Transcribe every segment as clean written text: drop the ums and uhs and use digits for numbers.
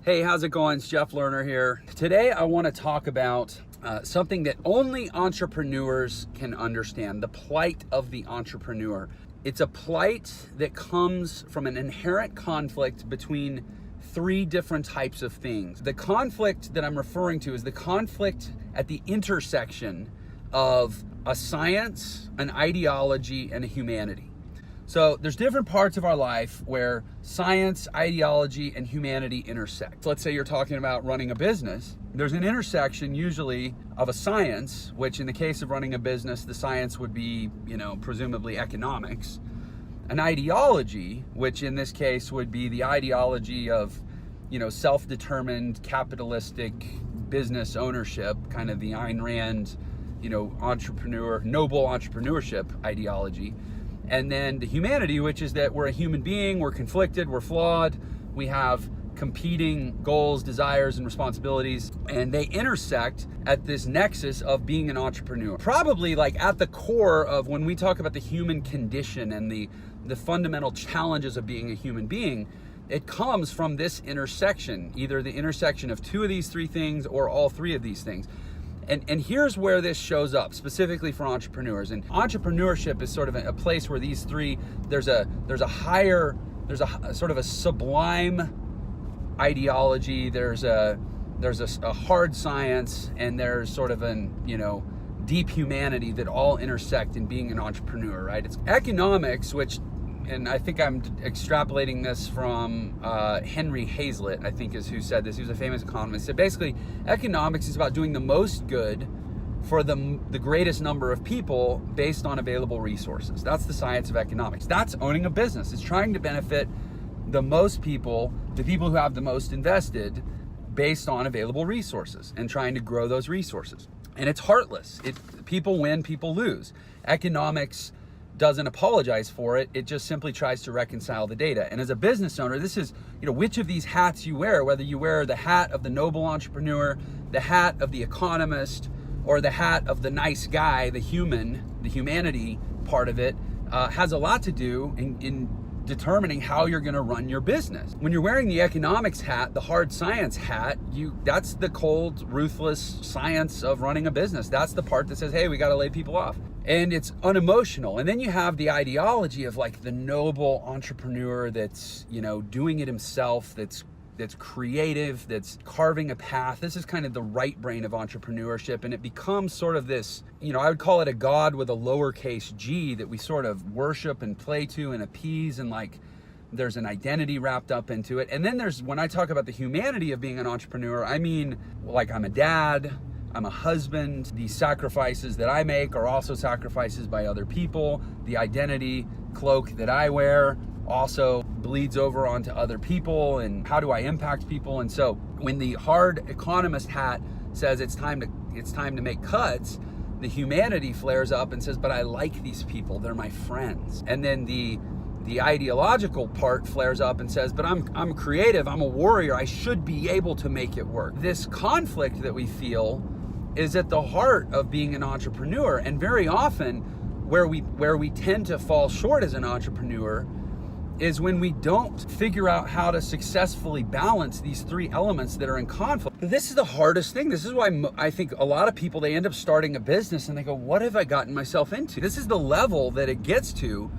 Hey, how's it going? It's Jeff Lerner here. Today I want to talk about something that only entrepreneurs can understand, the plight of the entrepreneur. It's a plight that comes from an inherent conflict between three different types of things. The conflict that I'm referring to is the conflict at the intersection of a science, an ideology, and a humanity. So there's different parts of our life where science, ideology, and humanity intersect. So let's say you're talking about running a business. There's an intersection usually of a science, which in the case of running a business, the science would be, presumably economics. An ideology, which in this case would be the ideology of, self-determined capitalistic business ownership, kind of the Ayn Rand, noble entrepreneurship ideology. And then the humanity, which is that we're a human being, we're conflicted, we're flawed, we have competing goals, desires, and responsibilities, and they intersect at this nexus of being an entrepreneur. Probably like at the core of when we talk about the human condition and the fundamental challenges of being a human being, it comes from this intersection, either the intersection of two of these three things or all three of these things. And here's where this shows up specifically for entrepreneurs. And entrepreneurship is sort of a place where these three, there's a sort of a sublime ideology, there's a hard science, and there's sort of an, deep humanity that all intersect in being an entrepreneur, right? It's economics, which, and I think I'm extrapolating this from Henry Hazlitt, I think is who said this. He was a famous economist. He said basically economics is about doing the most good for the greatest number of people based on available resources. That's the science of economics. That's owning a business. It's trying to benefit the most people, the people who have the most invested, based on available resources and trying to grow those resources. And it's heartless. People win, people lose. Economics doesn't apologize for it. It just simply tries to reconcile the data. And as a business owner, this is, which of these hats you wear, whether you wear the hat of the noble entrepreneur, the hat of the economist, or the hat of the nice guy, the humanity part of it, has a lot to do in determining how you're going to run your business. When you're wearing the economics hat, the hard science hat, that's the cold, ruthless science of running a business. That's the part that says, hey, we got to lay people off. And it's unemotional. And then you have the ideology of like the noble entrepreneur that's, doing it himself, that's creative, that's carving a path. This is kind of the right brain of entrepreneurship. And it becomes sort of this, I would call it a god with a lowercase g that we sort of worship and play to and appease, and like there's an identity wrapped up into it. And then when I talk about the humanity of being an entrepreneur, I mean, like I'm a dad, I'm a husband. The sacrifices that I make are also sacrifices by other people. The identity cloak that I wear also bleeds over onto other people, and how do I impact people? And so when the hard economist hat says it's time to make cuts, the humanity flares up and says, but I like these people, they're my friends. And then the ideological part flares up and says, but I'm creative, I'm a warrior, I should be able to make it work. This conflict that we feel is at the heart of being an entrepreneur. And very often where we tend to fall short as an entrepreneur is when we don't figure out how to successfully balance these three elements that are in conflict. This is the hardest thing. This is why I think a lot of people, they end up starting a business and they go, what have I gotten myself into? This is the level that it gets to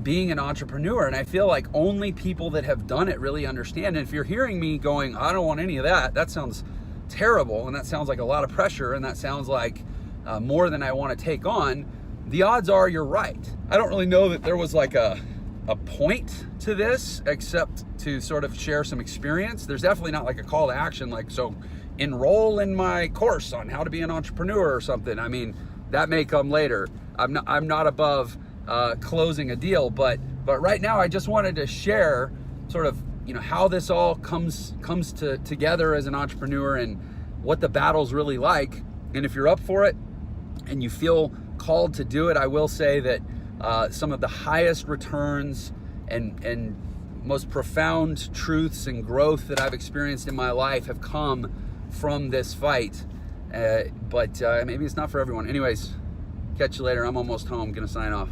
being an entrepreneur. And I feel like only people that have done it really understand. And if you're hearing me going, I don't want any of that, that sounds terrible, and that sounds like a lot of pressure, and that sounds like more than I want to take on, the odds are you're right. I don't really know that there was like a point to this except to sort of share some experience. There's definitely not like a call to action, like, so enroll in my course on how to be an entrepreneur or something. I mean, that may come later. I'm not above closing a deal, but right now I just wanted to share sort of how this all comes together as an entrepreneur and what the battle's really like. And if you're up for it and you feel called to do it, I will say that some of the highest returns and most profound truths and growth that I've experienced in my life have come from this fight. But maybe it's not for everyone. Anyways, catch you later. I'm almost home. Gonna sign off.